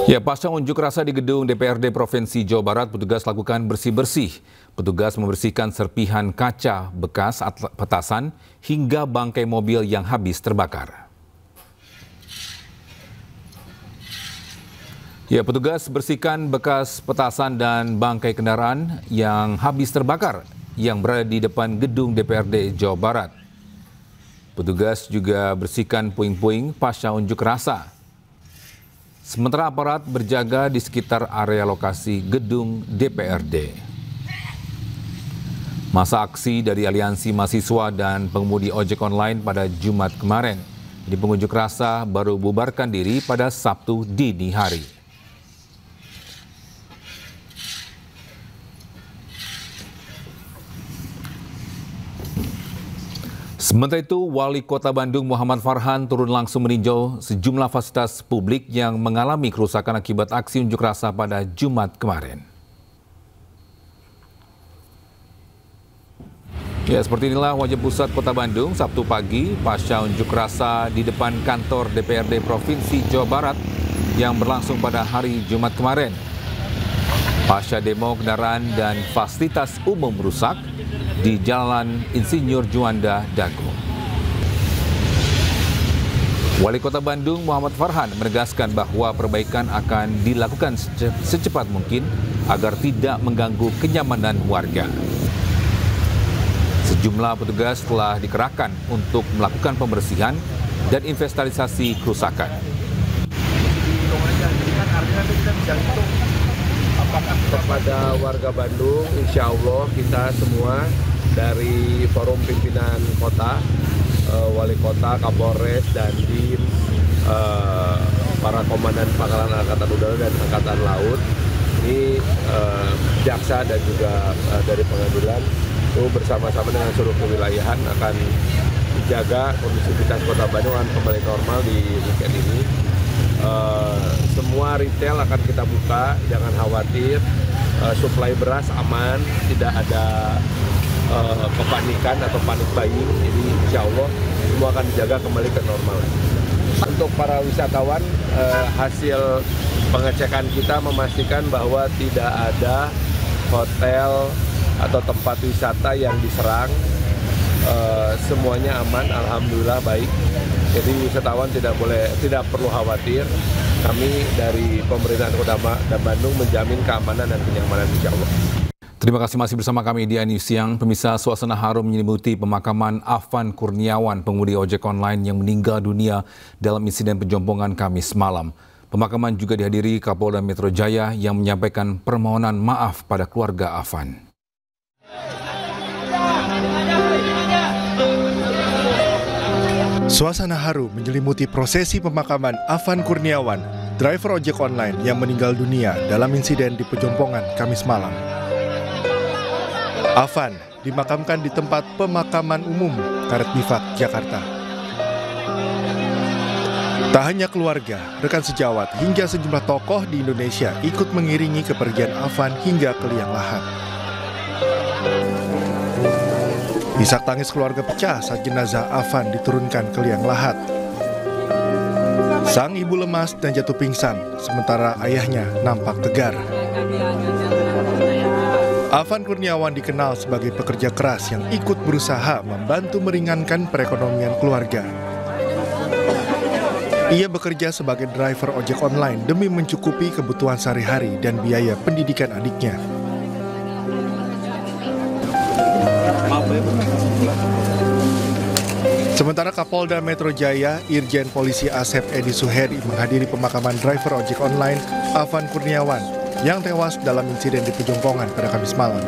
Ya, pasca unjuk rasa di gedung DPRD Provinsi Jawa Barat, petugas lakukan bersih-bersih. Petugas membersihkan serpihan kaca bekas petasan hingga bangkai mobil yang habis terbakar. Ya, petugas bersihkan bekas petasan dan bangkai kendaraan yang habis terbakar yang berada di depan gedung DPRD Jawa Barat. Petugas juga bersihkan puing-puing pasca unjuk rasa. Sementara aparat berjaga di sekitar area lokasi gedung DPRD. Masa aksi dari Aliansi Mahasiswa dan Pengemudi Ojek Online pada Jumat kemarin di pengunjuk rasa baru bubarkan diri pada Sabtu dini hari. Sementara itu, Wali Kota Bandung Muhammad Farhan turun langsung meninjau sejumlah fasilitas publik yang mengalami kerusakan akibat aksi unjuk rasa pada Jumat kemarin. Ya, seperti inilah wajah pusat Kota Bandung Sabtu pagi pasca unjuk rasa di depan kantor DPRD Provinsi Jawa Barat yang berlangsung pada hari Jumat kemarin. Pasca demo, kendaraan dan fasilitas umum rusak di Jalan Insinyur Juanda, Dago. Wali Kota Bandung Muhammad Farhan menegaskan bahwa perbaikan akan dilakukan secepat mungkin agar tidak mengganggu kenyamanan warga. Sejumlah petugas telah dikerahkan untuk melakukan pembersihan dan inventarisasi kerusakan. Kepada warga Bandung, insya Allah kita semua dari forum pimpinan kota, wali kota, Kapolres, dan tim, para komandan Pangkalan Angkatan Udara dan Angkatan Laut, ini jaksa dan juga dari pengadilan itu bersama-sama dengan seluruh kewilayahan akan menjaga kondisivitas Kota Bandung akan kembali normal di weekend ini. Semua retail akan kita buka, jangan khawatir, suplai beras aman, tidak ada kepanikan atau panik buying, jadi insya Allah semua akan dijaga kembali ke normal. Untuk para wisatawan, hasil pengecekan kita memastikan bahwa tidak ada hotel atau tempat wisata yang diserang, semuanya aman, alhamdulillah baik. Jadi wisatawan tidak perlu khawatir. Kami dari pemerintahan Kota Bandung menjamin keamanan dan kenyamanan insya Allah. Terima kasih masih bersama kami di News Siang. Pemirsa, suasana harum menyelimuti pemakaman Afan Kurniawan, pengemudi ojek online yang meninggal dunia dalam insiden penjompongan Kamis malam. Pemakaman juga dihadiri Kapolda Metro Jaya yang menyampaikan permohonan maaf pada keluarga Afan. Suasana haru menyelimuti prosesi pemakaman Afan Kurniawan, driver ojek online yang meninggal dunia dalam insiden di Pejompongan Kamis malam. Afan dimakamkan di tempat pemakaman umum Karet Bifak, Jakarta. Tak hanya keluarga, rekan sejawat, hingga sejumlah tokoh di Indonesia ikut mengiringi kepergian Afan hingga ke liang lahat. Isak tangis keluarga pecah saat jenazah Afan diturunkan ke liang lahat. Sang ibu lemas dan jatuh pingsan, sementara ayahnya nampak tegar. Afan Kurniawan dikenal sebagai pekerja keras yang ikut berusaha membantu meringankan perekonomian keluarga. Ia bekerja sebagai driver ojek online demi mencukupi kebutuhan sehari-hari dan biaya pendidikan adiknya. Sementara Kapolda Metro Jaya, Irjen Polisi Asep Edi Suheri menghadiri pemakaman driver ojek online Afan Kurniawan yang tewas dalam insiden di Pejompongan pada Kamis malam.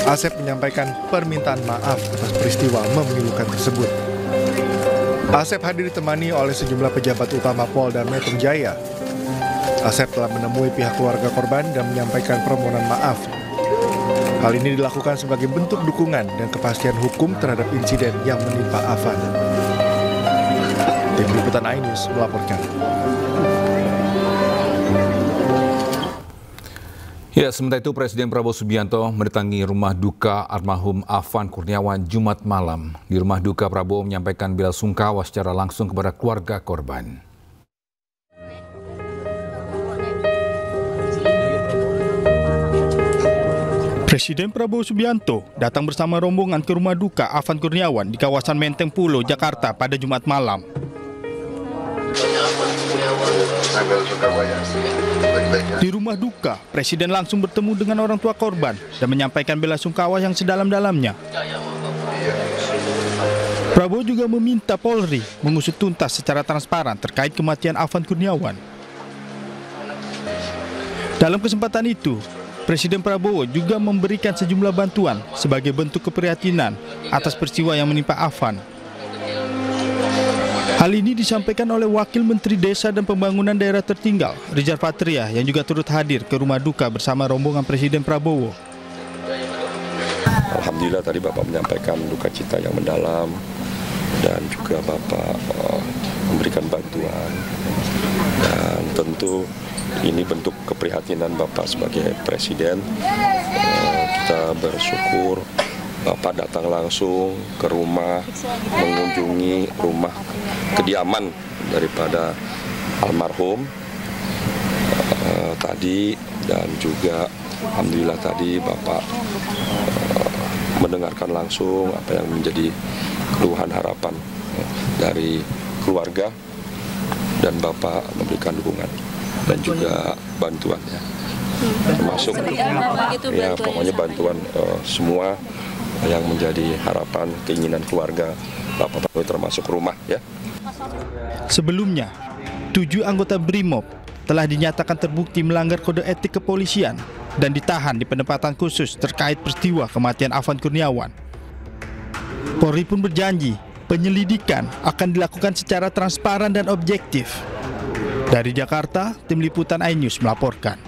Asep menyampaikan permintaan maaf atas peristiwa memilukan tersebut. Asep hadir ditemani oleh sejumlah pejabat utama Polda Metro Jaya. Asep telah menemui pihak keluarga korban dan menyampaikan permohonan maaf. Hal ini dilakukan sebagai bentuk dukungan dan kepastian hukum terhadap insiden yang menimpa Afan. Tim Liputan iNews melaporkan. Ya, sementara itu Presiden Prabowo Subianto mendatangi rumah duka almarhum Afan Kurniawan Jumat malam. Di rumah duka, Prabowo menyampaikan bela sungkawa secara langsung kepada keluarga korban. Presiden Prabowo Subianto datang bersama rombongan ke rumah duka Afan Kurniawan di kawasan Menteng Pulo, Jakarta pada Jumat malam. Di rumah duka, Presiden langsung bertemu dengan orang tua korban dan menyampaikan belasungkawa yang sedalam-dalamnya. Prabowo juga meminta Polri mengusut tuntas secara transparan terkait kematian Afan Kurniawan. Dalam kesempatan itu, Presiden Prabowo juga memberikan sejumlah bantuan sebagai bentuk keprihatinan atas peristiwa yang menimpa Afan. Hal ini disampaikan oleh Wakil Menteri Desa dan Pembangunan Daerah Tertinggal, Rizal Patria, yang juga turut hadir ke rumah duka bersama rombongan Presiden Prabowo. Alhamdulillah tadi Bapak menyampaikan duka cita yang mendalam dan juga Bapak memberikan bantuan, dan tentu ini bentuk keprihatinan Bapak sebagai Presiden. Kita bersyukur Bapak datang langsung ke rumah, mengunjungi rumah kediaman daripada almarhum tadi, dan juga alhamdulillah tadi Bapak mendengarkan langsung apa yang menjadi keluhan harapan dari keluarga, dan Bapak memberikan dukungan dan juga bantuannya, termasuk ya pokoknya bantuan semua yang menjadi harapan keinginan keluarga Bapak, termasuk rumah ya. Sebelumnya, 7 anggota BRIMOB telah dinyatakan terbukti melanggar kode etik kepolisian dan ditahan di penempatan khusus terkait peristiwa kematian Afan Kurniawan. Polri pun berjanji penyelidikan akan dilakukan secara transparan dan objektif. Dari Jakarta, tim liputan iNews melaporkan.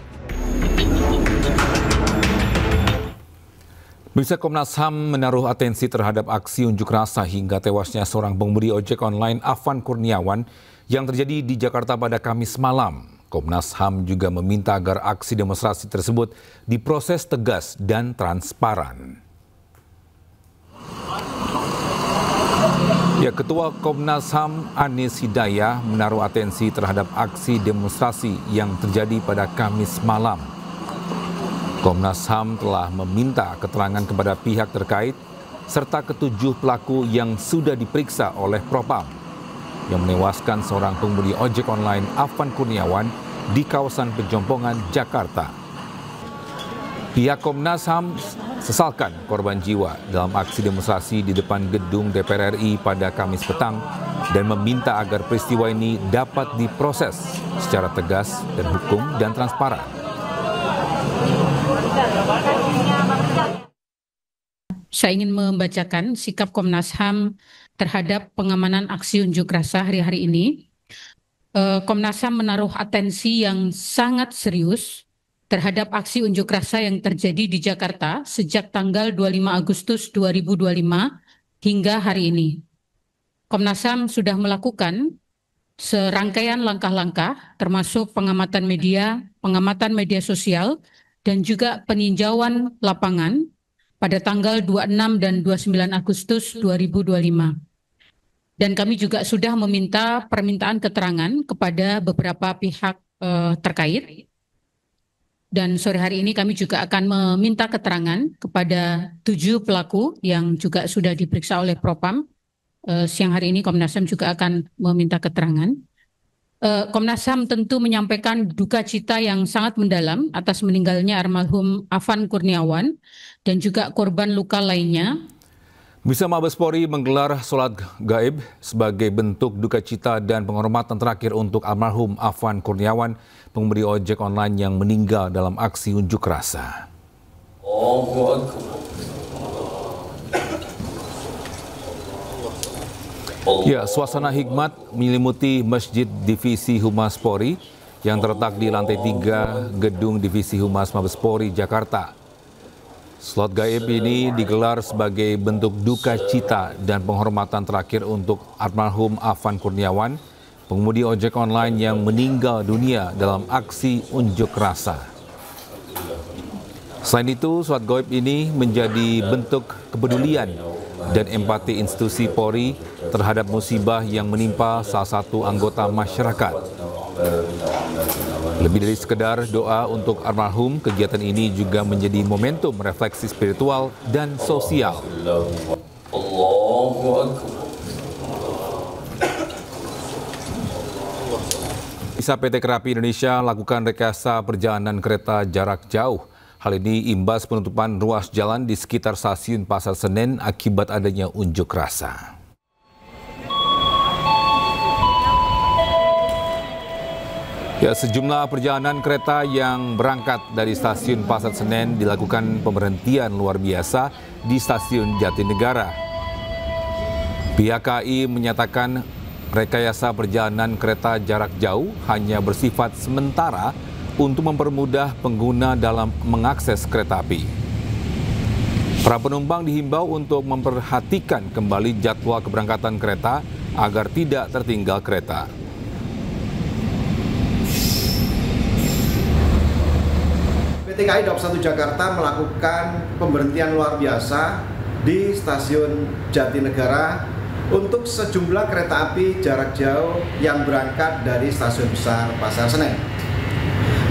Pemirsa, Komnas HAM menaruh atensi terhadap aksi unjuk rasa hingga tewasnya seorang pengemudi ojek online Afan Kurniawan yang terjadi di Jakarta pada Kamis malam. Komnas HAM juga meminta agar aksi demonstrasi tersebut diproses tegas dan transparan. Ya, Ketua Komnas HAM Anies Hidayah menaruh atensi terhadap aksi demonstrasi yang terjadi pada Kamis malam. Komnas HAM telah meminta keterangan kepada pihak terkait serta ketujuh pelaku yang sudah diperiksa oleh Propam yang menewaskan seorang pengemudi ojek online Afan Kurniawan di kawasan Pejompongan, Jakarta. Pihak Komnas HAM sesalkan korban jiwa dalam aksi demonstrasi di depan gedung DPR RI pada Kamis petang dan meminta agar peristiwa ini dapat diproses secara tegas dan hukum dan transparan. Saya ingin membacakan sikap Komnas HAM terhadap pengamanan aksi unjuk rasa hari-hari ini. Komnas HAM menaruh atensi yang sangat serius terhadap aksi unjuk rasa yang terjadi di Jakarta sejak tanggal 25 Agustus 2025 hingga hari ini. Komnas HAM sudah melakukan serangkaian langkah-langkah termasuk pengamatan media sosial, dan juga peninjauan lapangan pada tanggal 26 dan 29 Agustus 2025. Dan kami juga sudah meminta permintaan keterangan kepada beberapa pihak terkait. Dan sore hari ini kami juga akan meminta keterangan kepada 7 pelaku yang juga sudah diperiksa oleh Propam. Siang hari ini Komnas HAM juga akan meminta keterangan. Komnas HAM tentu menyampaikan duka cita yang sangat mendalam atas meninggalnya almarhum Afan Kurniawan dan juga korban luka lainnya. Bisa Mabes Polri menggelar sholat gaib sebagai bentuk duka cita dan penghormatan terakhir untuk almarhum Afan Kurniawan, pengemudi ojek online yang meninggal dalam aksi unjuk rasa. Ya, suasana hikmat menyelimuti Masjid Divisi Humas Polri yang terletak di lantai 3 Gedung Divisi Humas Mabes Polri, Jakarta. Slot gaib ini digelar sebagai bentuk duka cita dan penghormatan terakhir untuk almarhum Afan Kurniawan, pengemudi ojek online yang meninggal dunia dalam aksi unjuk rasa. Selain itu, slot gaib ini menjadi bentuk kepedulian dan empati institusi Polri terhadap musibah yang menimpa salah satu anggota masyarakat. Lebih dari sekedar doa untuk almarhum, kegiatan ini juga menjadi momentum refleksi spiritual dan sosial. Bisa PT Kereta Api Indonesia lakukan rekayasa perjalanan kereta jarak jauh. Hal ini imbas penutupan ruas jalan di sekitar stasiun Pasar Senen akibat adanya unjuk rasa. Ya, sejumlah perjalanan kereta yang berangkat dari stasiun Pasar Senen dilakukan pemberhentian luar biasa di stasiun Jatinegara. Pihak KAI menyatakan rekayasa perjalanan kereta jarak jauh hanya bersifat sementara untuk mempermudah pengguna dalam mengakses kereta api. Para penumpang dihimbau untuk memperhatikan kembali jadwal keberangkatan kereta agar tidak tertinggal kereta. PT KAI Daup 1 Jakarta melakukan pemberhentian luar biasa di stasiun Jatinegara untuk sejumlah kereta api jarak jauh yang berangkat dari stasiun besar Pasar Senen.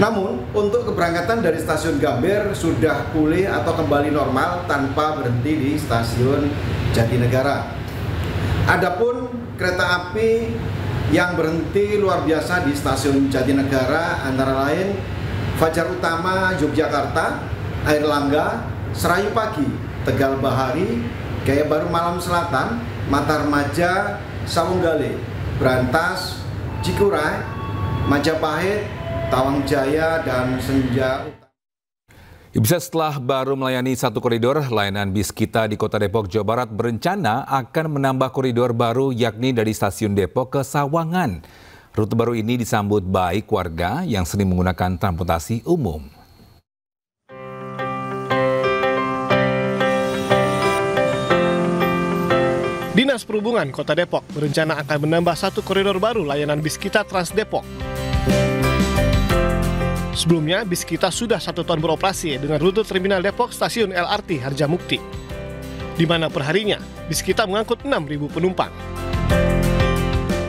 Namun, untuk keberangkatan dari stasiun Gambir sudah pulih atau kembali normal tanpa berhenti di stasiun Jatinegara. Adapun kereta api yang berhenti luar biasa di stasiun Jatinegara antara lain Fajar Utama Yogyakarta, Air Langga, Serayu Pagi, Tegal Bahari, Gaya Baru Malam Selatan, Matarmaja, Sawunggale, Brantas, Cikuray, Majapahit, Tawang Jaya, dan Senja. Bisa setelah baru melayani satu koridor, layanan bis kita di Kota Depok, Jawa Barat berencana akan menambah koridor baru yakni dari stasiun Depok ke Sawangan. Rute baru ini disambut baik warga yang sering menggunakan transportasi umum. Dinas Perhubungan Kota Depok berencana akan menambah satu koridor baru layanan bis kita Trans Depok. Sebelumnya, bis kita sudah 1 tahun beroperasi dengan rute Terminal Depok Stasiun LRT Harjamukti, di mana perharinya bis kita mengangkut 6.000 penumpang.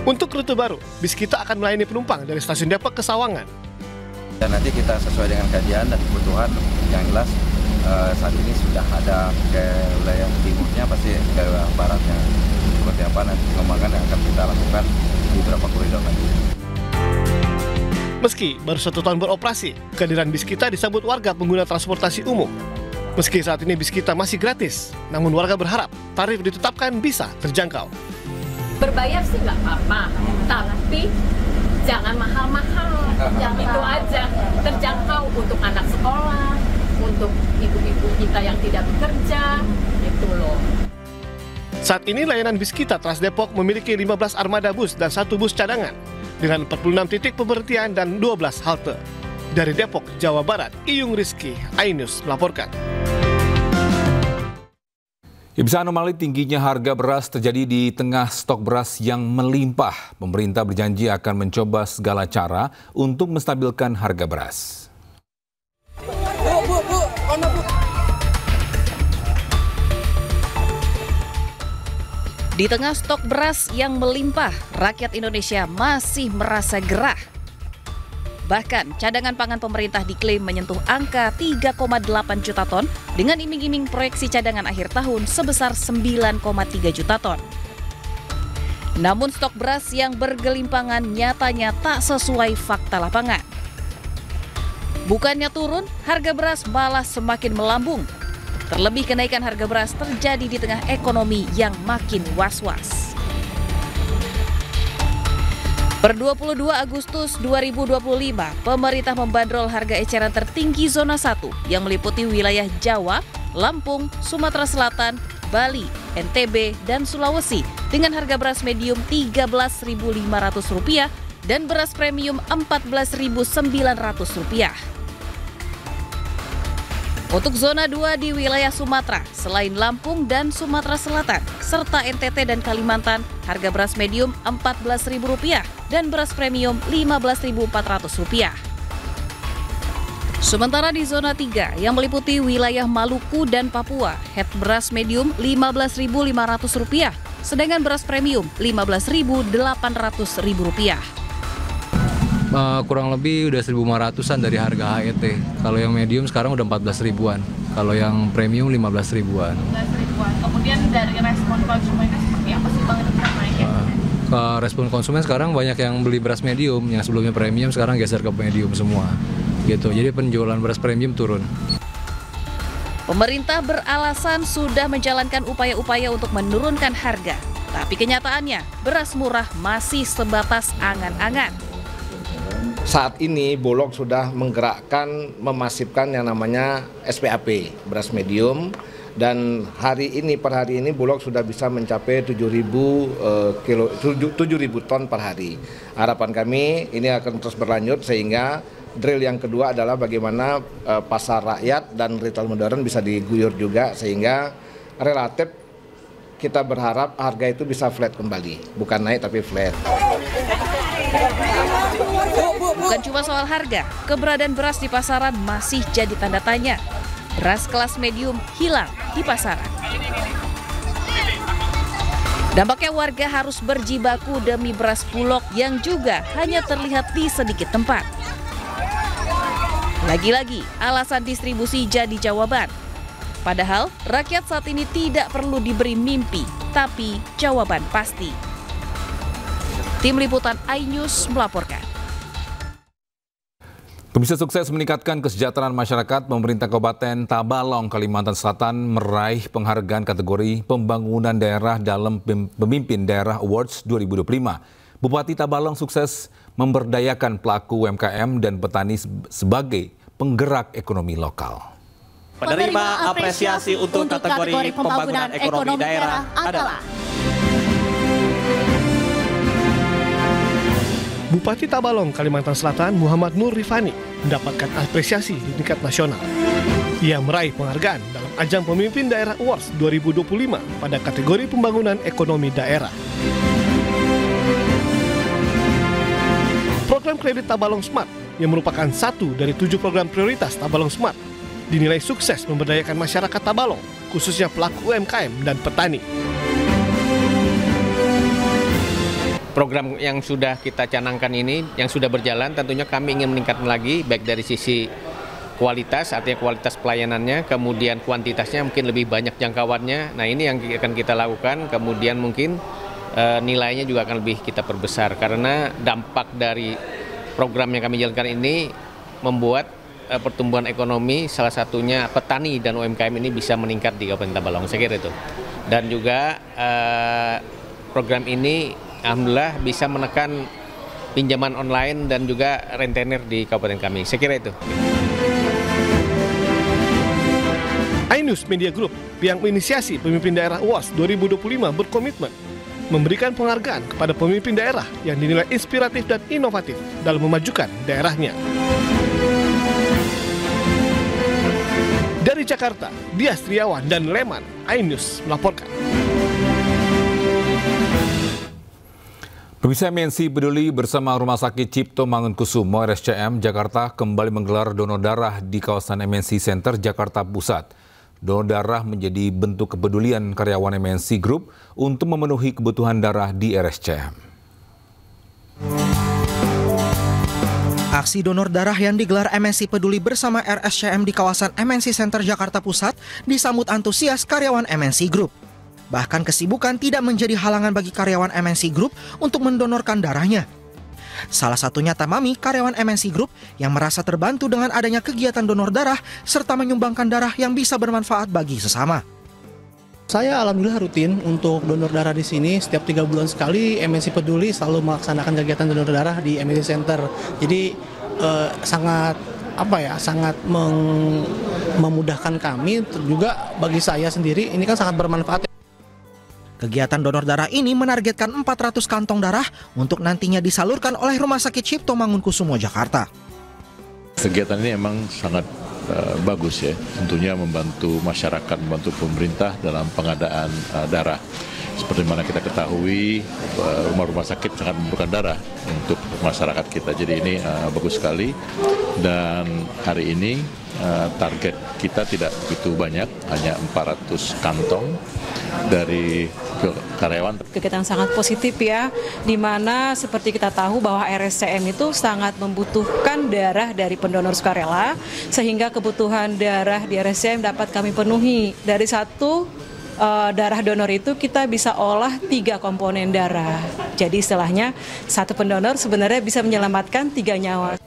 Untuk rute baru, bis kita akan melayani penumpang dari stasiun Depok ke Sawangan. Dan nanti kita sesuai dengan kajian dan kebutuhan yang jelas saat ini sudah ada ke wilayah timurnya, pasti ke wilayah baratnya. Seperti apa nanti pengembangan yang akan kita lakukan di beberapa koridor nanti. Meski baru 1 tahun beroperasi, kehadiran bis kita disambut warga pengguna transportasi umum. Meski saat ini bis kita masih gratis, namun warga berharap tarif ditetapkan bisa terjangkau. Berbayar sih nggak apa-apa, tapi jangan mahal-mahal, itu aja, terjangkau untuk anak sekolah, untuk ibu-ibu kita yang tidak bekerja, gitu loh. Saat ini layanan bis kita Trans Depok memiliki 15 armada bus dan 1 bus cadangan, dengan 46 titik pemberhentian dan 12 halte. Dari Depok, Jawa Barat, Iyung Rizky, iNews melaporkan. Ya, bisa anomali tingginya harga beras terjadi di tengah stok beras yang melimpah. Pemerintah berjanji akan mencoba segala cara untuk menstabilkan harga beras. Di tengah stok beras yang melimpah, rakyat Indonesia masih merasa gerah. Bahkan, cadangan pangan pemerintah diklaim menyentuh angka 3,8 juta ton dengan iming-iming proyeksi cadangan akhir tahun sebesar 9,3 juta ton. Namun stok beras yang bergelimpangan nyatanya tak sesuai fakta lapangan. Bukannya turun, harga beras malah semakin melambung. Terlebih kenaikan harga beras terjadi di tengah ekonomi yang makin was-was. Per 22 Agustus 2025, pemerintah membandrol harga eceran tertinggi zona 1 yang meliputi wilayah Jawa, Lampung, Sumatera Selatan, Bali, NTB, dan Sulawesi dengan harga beras medium Rp13.500 dan beras premium Rp14.900. Untuk zona 2 di wilayah Sumatera, selain Lampung dan Sumatera Selatan, serta NTT dan Kalimantan, harga beras medium Rp14.000 dan beras premium Rp15.400. Sementara di zona 3 yang meliputi wilayah Maluku dan Papua, head beras medium Rp15.500, sedangkan beras premium Rp15.800. kurang lebih udah 1.500-an dari harga HET. Kalau yang medium sekarang udah 14 ribuan. Kalau yang premium 15 ribuan. 15 ribuan. Kemudian dari respon konsumennya seperti apa sih Bang tentang naiknya? Ke respon konsumen sekarang banyak yang beli beras medium, yang sebelumnya premium sekarang geser ke medium semua. Gitu. Jadi penjualan beras premium turun. Pemerintah beralasan sudah menjalankan upaya-upaya untuk menurunkan harga. Tapi kenyataannya, beras murah masih sebatas angan-angan. Saat ini Bulog sudah menggerakkan, memasifkan yang namanya SPAP, beras medium. Dan per hari ini Bulog sudah bisa mencapai 7.000 ton per hari. Harapan kami ini akan terus berlanjut sehingga drill yang kedua adalah bagaimana pasar rakyat dan retail modern bisa diguyur juga sehingga relatif kita berharap harga itu bisa flat kembali, bukan naik tapi flat. Bukan cuma soal harga, keberadaan beras di pasaran masih jadi tanda tanya. Beras kelas medium hilang di pasaran. Dampaknya warga harus berjibaku demi beras Bulog yang juga hanya terlihat di sedikit tempat. Lagi-lagi, alasan distribusi jadi jawaban. Padahal, rakyat saat ini tidak perlu diberi mimpi, tapi jawaban pasti. Tim Liputan iNews melaporkan. Pemirsa, sukses meningkatkan kesejahteraan masyarakat, pemerintah Kabupaten Tabalong, Kalimantan Selatan meraih penghargaan kategori pembangunan daerah dalam Pemimpin Daerah Awards 2025. Bupati Tabalong sukses memberdayakan pelaku UMKM dan petani sebagai penggerak ekonomi lokal. Penerima apresiasi untuk kategori pembangunan ekonomi daerah adalah Bupati Tabalong, Kalimantan Selatan, Muhammad Nur Rifani mendapatkan apresiasi di tingkat nasional. Ia meraih penghargaan dalam ajang Pemimpin Daerah Awards 2025 pada kategori pembangunan ekonomi daerah. Program kredit Tabalong Smart yang merupakan satu dari 7 program prioritas Tabalong Smart dinilai sukses memberdayakan masyarakat Tabalong, khususnya pelaku UMKM dan petani. Program yang sudah kita canangkan ini, yang sudah berjalan, tentunya kami ingin meningkatkan lagi, baik dari sisi kualitas, artinya kualitas pelayanannya, kemudian kuantitasnya mungkin lebih banyak jangkauannya. Nah, ini yang akan kita lakukan, kemudian mungkin nilainya juga akan lebih kita perbesar, karena dampak dari program yang kami jalankan ini membuat pertumbuhan ekonomi, salah satunya petani dan UMKM ini bisa meningkat di Kabupaten Tabalong, saya kira itu. Dan juga program ini alhamdulillah bisa menekan pinjaman online dan juga rentenir di kabupaten kami. Saya kira itu. iNews Media Group yang menginisiasi Pemimpin Daerah Awards 2025 berkomitmen memberikan penghargaan kepada pemimpin daerah yang dinilai inspiratif dan inovatif dalam memajukan daerahnya. Dari Jakarta, Dias Triawan dan Leman, iNews melaporkan. Pemirsa, MNC Peduli bersama Rumah Sakit Cipto Mangunkusumo RSCM Jakarta kembali menggelar donor darah di kawasan MNC Center Jakarta Pusat. Donor darah menjadi bentuk kepedulian karyawan MNC Group untuk memenuhi kebutuhan darah di RSCM. Aksi donor darah yang digelar MNC Peduli bersama RSCM di kawasan MNC Center Jakarta Pusat disambut antusias karyawan MNC Group. Bahkan kesibukan tidak menjadi halangan bagi karyawan MNC Group untuk mendonorkan darahnya. Salah satunya Tamami, karyawan MNC Group yang merasa terbantu dengan adanya kegiatan donor darah serta menyumbangkan darah yang bisa bermanfaat bagi sesama. Saya alhamdulillah rutin untuk donor darah di sini. Setiap 3 bulan sekali MNC Peduli selalu melaksanakan kegiatan donor darah di MNC Center. Jadi sangat memudahkan kami, juga bagi saya sendiri ini kan sangat bermanfaat. Kegiatan donor darah ini menargetkan 400 kantong darah untuk nantinya disalurkan oleh Rumah Sakit Cipto Mangunkusumo Jakarta. Kegiatan ini memang sangat bagus ya, tentunya membantu masyarakat, membantu pemerintah dalam pengadaan darah. seperti mana kita ketahui, rumah-rumah sakit sangat memerlukan darah untuk masyarakat kita. Jadi ini bagus sekali, dan hari ini target kita tidak begitu banyak, hanya 400 kantong dari karyawan. Kegiatan sangat positif ya, di mana seperti kita tahu bahwa RSCM itu sangat membutuhkan darah dari pendonor sukarela, sehingga kebutuhan darah di RSCM dapat kami penuhi. Dari satu darah donor itu kita bisa olah 3 komponen darah. Jadi istilahnya satu pendonor sebenarnya bisa menyelamatkan 3 nyawa.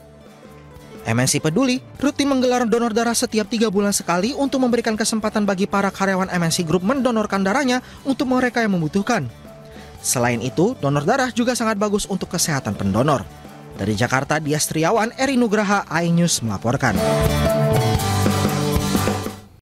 MNC Peduli rutin menggelar donor darah setiap 3 bulan sekali untuk memberikan kesempatan bagi para karyawan MNC Group mendonorkan darahnya untuk mereka yang membutuhkan. Selain itu, donor darah juga sangat bagus untuk kesehatan pendonor. Dari Jakarta, Dias Triawan, Eri Nugraha, iNews melaporkan.